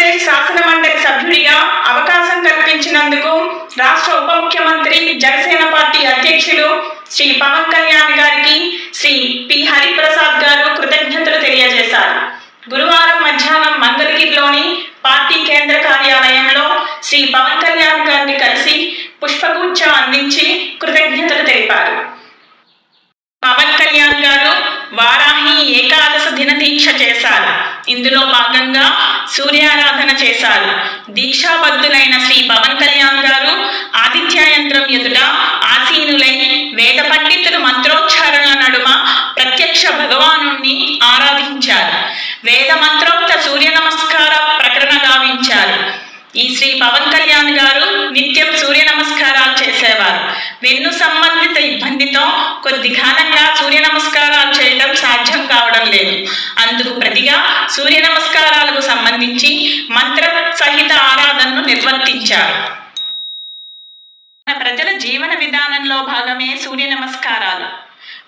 ఆంధ్రప్రదేశ్ శాసనమండలి సభ్యుడిగా అవకాశం కల్పించినందుకు రాష్ట్ర ఉప ముఖ్యమంత్రి జనసేన పార్టీ అధ్యక్షులు శ్రీ పవన్ కళ్యాణ్ గారికి శ్రీ పి హరిప్రసాద్ గారు కృతజ్ఞతలు తెలియజేశారు. గురువారం మధ్యాహ్నం మంగళగిరిలోని పార్టీ కేంద్ర కార్యాలయంలో శ్రీ పవన్ కళ్యాణ్ గారిని కలిసి పుష్పగుచ్చ అందించి కృతజ్ఞతలు తెలిపారు. పవన్ కళ్యాణ్ గారు వారాహి ఏకాదశ దిన దీక్ష చేశారు. ఇందులో భాగంగా సూర్యారాధన చేశారు. దీక్షాబద్ధులైన శ్రీ పవన్ కళ్యాణ్ గారు ఆదిత్య యంత్రం ఎదుట ఆసీనులై వేద పండితులు మంత్రోచ్చారణల నడుమ ప్రత్యక్ష భగవానుణ్ణి ఆరాధించారు. వేద మంత్రోక్త సూర్య నమస్కార ప్రకరణ గావించారు. ఈ శ్రీ పవన్ కళ్యాణ్ గారు నిత్యం సూర్య నమస్కారాలు చేసేవారు. వెన్ను సంబంధిత ఇబ్బందితో కొద్ది కాలంగా సూర్య నమస్కారాలు చేయడం సాధ్యం కావడం లేదు. అందుకు ప్రతిగా సూర్య నమస్కారాలకు సంబంధించి మంత్ర సహిత ఆరాధనను నిర్వర్తించారు. మన ప్రజల జీవన విధానంలో భాగమే సూర్య నమస్కారాలు.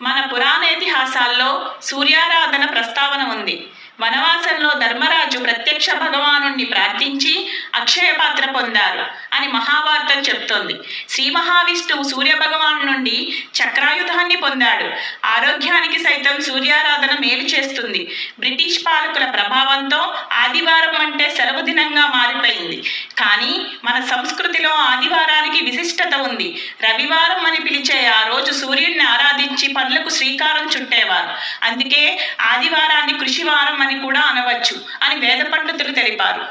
మన పురాణ ఇతిహాసాల్లో సూర్యారాధన ప్రస్తావన ఉంది. వనవాసంలో ధర్మరాజు ప్రత్యక్ష భగవానుణ్ణి ప్రార్థించి అక్షయ పాత్ర పొందారు అని మహాభారతం చెప్తోంది. శ్రీ మహావిష్ణువు సూర్య భగవాను నుండి చక్రాయుధాన్ని పొందాడు. ఆరోగ్యానికి సైతం సూర్యారాధన మేలు చేస్తుంది. బ్రిటిష్ పాలకుల ప్రభావంతో ఆదివారం అంటే సెలవు దినంగా మారిపోయింది. కానీ మన సంస్కృతిలో ఆదివారానికి విశిష్టత ఉంది. రవివారం అని పిలిచే ఆ రోజు సూర్యుడిని ఆరాధించి పనులకు శ్రీకారం చుట్టేవారు. అందుకే ఆదివారాన్ని కృషివారం అని కూడా అనవచ్చు అని వేద పండితులు తెలిపారు.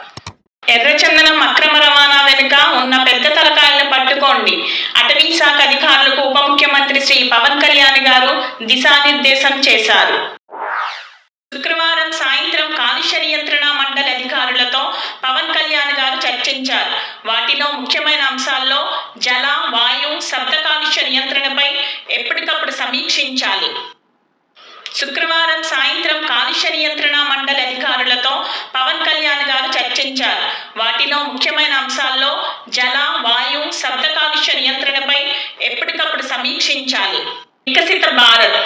ఎర్రచందనం అక్రమ రవాణా వెనుక ఉన్న పెద్ద తలకాయలను పట్టుకోండి. అటవీ శాఖ అధికారులకు ఉప ముఖ్యమంత్రి శ్రీ పవన్ కళ్యాణ్ గారు దిశానిర్దేశం చేశారు. శుక్రవారం సాయంత్రం కాలుష్య నియంత్రణ మండలి అధికారులతో పవన్ కళ్యాణ్ గారు చర్చించారు. వాటిలో ముఖ్యమైన అంశాల్లో జల, వాయు, శబ్ద కాలుష్య నియంత్రణపై ఎప్పటికప్పుడు సమీక్షించాలి. శుక్రవారం సాయంత్రం కాలుష్య నియంత్రణ మండలి అధికారులతో పవన్ కళ్యాణ్ గారు చర్చించారు. వాటిలో ముఖ్యమైన అంశాల్లో జల, వాయు, శబ్ద కాలుష్య నియంత్రణపై ఎప్పటికప్పుడు సమీక్షించాలి. వికసిత భారత్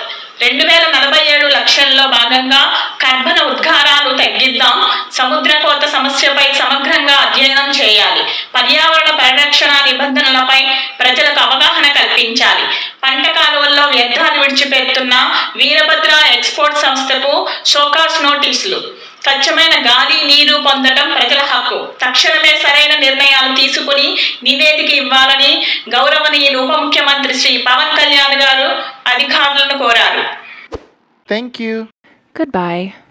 2047 లక్ష్యంలో భాగంగా కర్బన ఉద్గారాలు తగ్గిద్దాం. సముద్ర కోత సమస్యపై సమగ్రంగా అధ్యయనం చేయాలి. పర్యావరణ పరిరక్షణ నిబంధనలపై ప్రజలకు అవగాహన కల్పించాలి. పంట కాలువల్లో వ్యర్థాలు విడిచిపెడుతున్న వీరభద్ర ఎక్స్పోర్ట్ సంస్థకు షోకాస్ నోటీసులు. స్వచ్ఛమైన గాలి, నీరు పొందడం ప్రజల హక్కు. తక్షణమే సరైన నిర్ణయాలు తీసుకుని నివేదిక ఇవ్వాలని గౌరవనీయులు ఉప ముఖ్యమంత్రి శ్రీ పవన్ కళ్యాణ్ గారు అధికారులను కోరారు. Thank you. Goodbye.